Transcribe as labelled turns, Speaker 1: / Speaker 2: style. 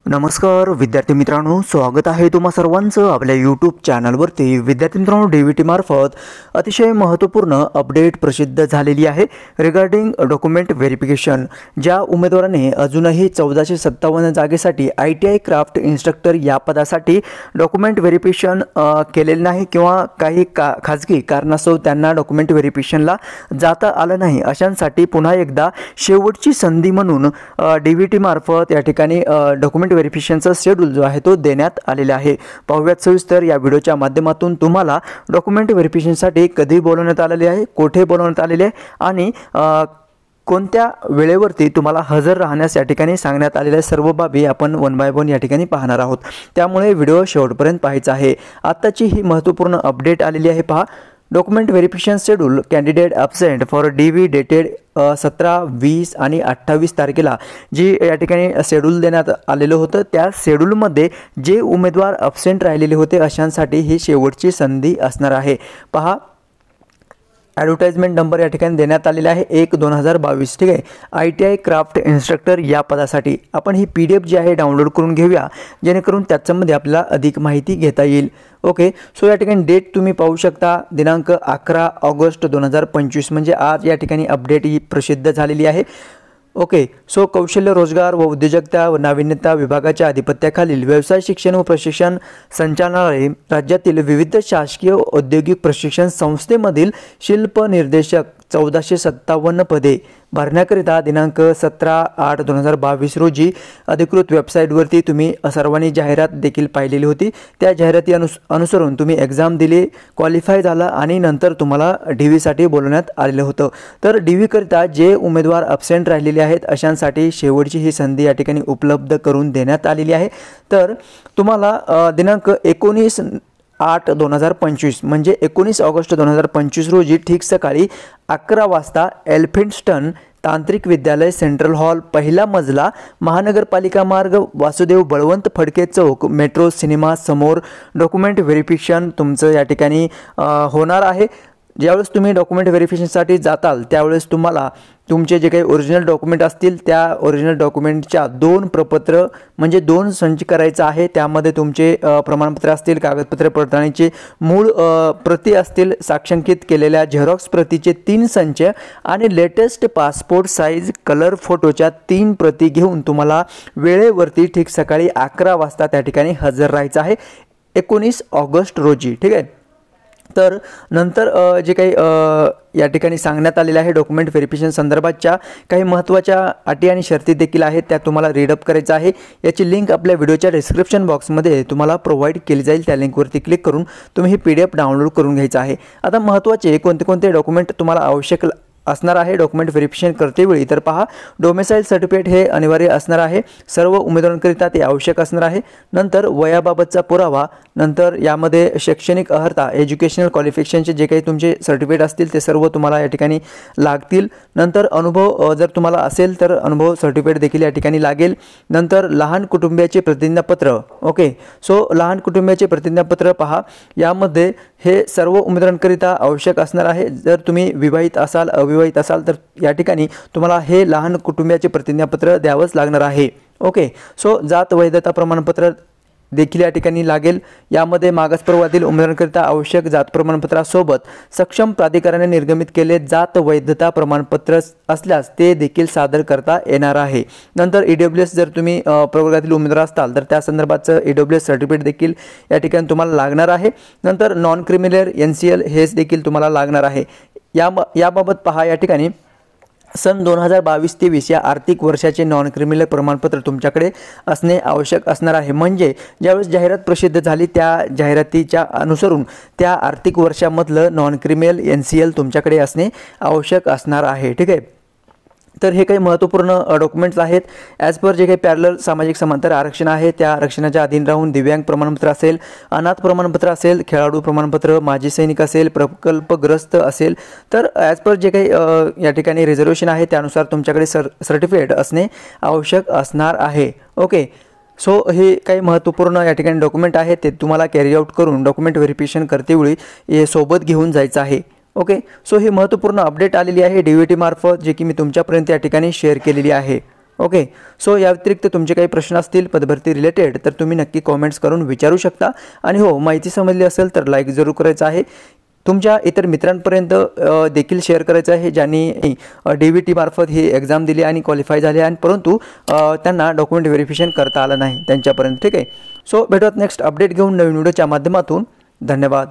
Speaker 1: नमस्कार विद्यार्थी मित्रांनो, स्वागत आहे तुम्हा सर्वांचं आपल्या यूट्यूब चॅनलवरती। विद्यार्थी मित्रांनो, DVT मार्फत अतिशय महत्त्वपूर्ण अपडेट प्रसिद्ध झालेली आहे रिगार्डिंग डॉक्युमेंट व्हेरिफिकेशन। ज्या उमेदवाराने अजूनही 1457 जागेसाठी ITI क्राफ्ट इन्स्ट्रक्टर या पदासाठी डॉक्युमेंट व्हेरिफिकेशन केलेले नाही किंवा काही खाजगी कारणास्तव त्यांना डॉक्युमेंट व्हेरिफिकेशनला जाता आलं नाही, अशांसाठी पुन्हा एकदा शेवटची संधी म्हणून DVT मार्फत या ठिकाणी डॉक्युमेंट व्हेरिफिकेशनचा शेड्यूल जो आहे तो देण्यात आलेला आहे। पाहूयात सविस्तर या व्हिडिओच्या माध्यमातून तुम्हाला डॉक्युमेंट व्हेरिफिकेशनसाठी कधी बोलवण्यात आलेले आहे, कुठे बोलवण्यात आलेले आहे आणि कोणत्या वेळेवरती तुम्हाला हजर राहण्यास या ठिकाणी सांगण्यात आलेल्या सर्व बाबी आपण वन बाय वन या ठिकाणी पाहणार आहोत। त्यामुळे व्हिडिओ शेवटपर्यंत पाहायचा आहे। आताची ही महत्त्वपूर्ण अपडेट आलेली आहे, पहा। Document verification schedule candidate absent for DV dated 17, 20 आणि 28 तारखेला जी या ठिकाणी शेड्यूल देण्यात आलेलं होतं, त्या शेड्यूलमध्ये जे उमेदवार ॲब्सेंट राहिलेले होते अशांसाठी ही शेवटची संधी असणार आहे। पहा, ॲडव्हर्टाइजमेंट नंबर या ठिकाणी देण्यात आलेला आहे 1/2022, ठीक आहे। ITI क्राफ्ट इन्स्ट्रक्टर या पदासाठी आपण ही PDF जी आहे डाउनलोड करून घेऊया, जेणेकरून त्याच्यामध्ये आपल्याला अधिक माहिती घेता येईल। ओके, सो या ठिकाणी डेट तुम्ही पाहू शकता, दिनांक 11 ऑगस्ट 2025, म्हणजे आज या ठिकाणी अपडेट ही प्रसिद्ध झालेली आहे। ओके, सो कौशल्य रोजगार व उद्योजकता व नाविन्यता विभागाच्या अधिपत्याखालील व्यवसाय शिक्षण व प्रशिक्षण संचालनालय राज्यातील विविध शासकीय औद्योगिक प्रशिक्षण संस्थेमधील शिल्प निर्देशक 1457 पदे भरण्याकरिता दिनांक 17/8/2022 रोजी अधिकृत वेबसाईटवरती तुम्ही सर्वांनी जाहिरात देखील पाहिलेली होती। त्या जाहिराती अनुसरून तुम्ही एक्झाम दिली, क्वालिफाय झाला आणि नंतर तुम्हाला DVसाठी बोलवण्यात आलेलं होतं। तर DVकरिता जे उमेदवार ॲब्सेंट राहिलेले आहेत अशांसाठी शेवटची ही संधी या ठिकाणी उपलब्ध करून देण्यात आलेली आहे। तर तुम्हाला दिनांक 19/8/2025 म्हणजे 19 ऑगस्ट 2025 रोजी ठीक सकाळी 11 वाजता एल्फिन्स्टन तांत्रिक विद्यालय सेंट्रल हॉल, पहिला मजला, महानगरपालिका मार्ग, वासुदेव बळवंत फडके चौक, मेट्रो सिनेमा समोर डॉक्युमेंट व्हेरिफिकेशन तुमचं या ठिकाणी होणार आहे। ज्यावेळेस तुम्ही डॉक्युमेंट व्हेरिफिकेशनसाठी जाताल त्यावेळेस तुम्हाला तुमचे जे काही ओरिजिनल डॉक्युमेंट असतील त्या ओरिजिनल डॉक्युमेंटच्या 2 प्रपत्र म्हणजे 2 संच करायचा आहे। त्यामध्ये तुमचे प्रमाणपत्र असतील, कागदपत्र पडताळणीचे मूळ प्रती असतील, साक्षांकित केलेल्या झेरॉक्स प्रतीचे 3 संच आणि लेटेस्ट पासपोर्ट साईज कलर फोटोच्या 3 प्रती घेऊन तुम्हाला वेळेवरती ठीक सकाळी 11 वाजता त्या ठिकाणी हजर राहायचं आहे 19 ऑगस्ट रोजी, ठीक आहे। तर नंतर जे काही या ठिकाणी सांगण्यात आलेलं आहे डॉक्युमेंट व्हेरिफिकेशन संदर्भातच्या काही महत्त्वाच्या अटी आणि शर्ती देखील आहेत, त्या तुम्हाला रीडअप करायचं आहे। याची लिंक आपल्या व्हिडिओच्या डिस्क्रिप्शन बॉक्समध्ये तुम्हाला प्रोव्हाइड केली जाईल, त्या लिंकवरती क्लिक करून तुम्ही ही PDF डाउनलोड करून घ्यायचं आहे। आता महत्त्वाचे कोणते कोणते डॉक्युमेंट तुम्हाला आवश्यक असणार आहे डॉक्युमेंट व्हेरिफिकेशन करतेवेळी, तर पहा, डोमेसाईल सर्टिफिकेट हे अनिवार्य असणार आहे, सर्व उमेदवारांकरिता ते आवश्यक असणार आहे। नंतर वयाबाबतचा पुरावा, नंतर यामध्ये शैक्षणिक अर्हता, एज्युकेशनल क्वालिफिकेशनचे जे काही तुमचे सर्टिफिकेट असतील ते सर्व तुम्हाला या ठिकाणी लागतील। नंतर अनुभव जर तुम्हाला असेल तर अनुभव सर्टिफिकेट देखील या ठिकाणी लागेल। नंतर लहान कुटुंबियाचे प्रतिज्ञापत्र, ओके, सो लहान कुटुंबियाचे प्रतिज्ञापत्र पहा, यामध्ये हे सर्व उमेदवारांकरिता आवश्यक असणार आहे। जर तुम्ही विवाहित असाल, अविवाहित असाल तर या ठिकाणी तुम्हाला हे लहान कुटुंबियाचे प्रतिज्ञापत्र द्यावंच लागणार आहे। ओके, सो जात वैधता प्रमाणपत्र देखील या ठिकाणी लागेल। यामध्ये मागास प्रवर्गातील उमेदवारांकरिता आवश्यक जात प्रमाणपत्रासोबत सक्षम प्राधिकरणाने निर्गमित केले जात वैधता प्रमाणपत्र असल्यास ते देखील सादर करता येणार आहे। नंतर EWS जर तुम्ही प्रवर्गातील उमेदवार असताल तर त्या संदर्भाचं EWS सर्टिफिकेट देखील या ठिकाणी तुम्हाला लागणार आहे। नंतर नॉन क्रिमिनल NCL हेच देखील तुम्हाला लागणार आहे। याबाबत पहा, या ठिकाणी सन 2022-23 या आर्थिक वर्षाचे नॉन क्रिमिनल प्रमाणपत्र तुमच्याकडे असणे आवश्यक असणार आहे। म्हणजे ज्यावेळेस जाहिरात प्रसिद्ध झाली त्या जाहिरातीच्या अनुसरून त्या आर्थिक वर्षामधलं नॉन क्रिमिनल NCL तुमच्याकडे असणे आवश्यक असणार आहे, ठीक आहे। तर हे काही महत्त्वपूर्ण डॉक्युमेंट्स आहेत। ॲज पर जे काही पॅरलल सामाजिक समांतर आरक्षण आहे त्या आरक्षणाच्या अधीन राहून दिव्यांग प्रमाणपत्र असेल, अनाथ प्रमाणपत्र असेल, खेळाडू प्रमाणपत्र, माजी सैनिक असेल, प्रकल्पग्रस्त असेल, तर ॲज पर जे काही या ठिकाणी रिझर्वेशन आहे त्यानुसार तुमच्याकडे सर्टिफिकेट असणे आवश्यक असणार आहे। ओके, सो हे काही महत्त्वपूर्ण या ठिकाणी डॉक्युमेंट आहे, ते तुम्हाला कॅरी आउट करून डॉक्युमेंट व्हेरिफिकेशन करतेवेळी हे सोबत घेऊन जायचं आहे। ओके, सो ही महत्त्वपूर्ण अपडेट आलेली आहे DVT मार्फत, जे की मी तुमच्यापर्यंत या ठिकाणी शेअर केलेली आहे। ओके. सो या व्यतिरिक्त तुमचे काही प्रश्न असतील पदभरती रिलेटेड तर तुम्ही नक्की कॉमेंट्स करून विचारू शकता. आणि हो, माहिती समजली असेल तर लाईक जरूर करायचं आहे. तुमच्या इतर मित्रांपर्यंत देखील शेअर करायचं आहे ज्यांनी DVT मार्फत ही एक्झाम दिली आणि क्वालिफाय झाले आणि परंतु त्यांना डॉक्युमेंट व्हेरिफिकेशन करता आलं नाही त्यांच्यापर्यंत. ठीक आहे. सो भेटूयात नेक्स्ट अपडेट घेऊन नवीन व्हिडिओच्या माध्यमातून. धन्यवाद.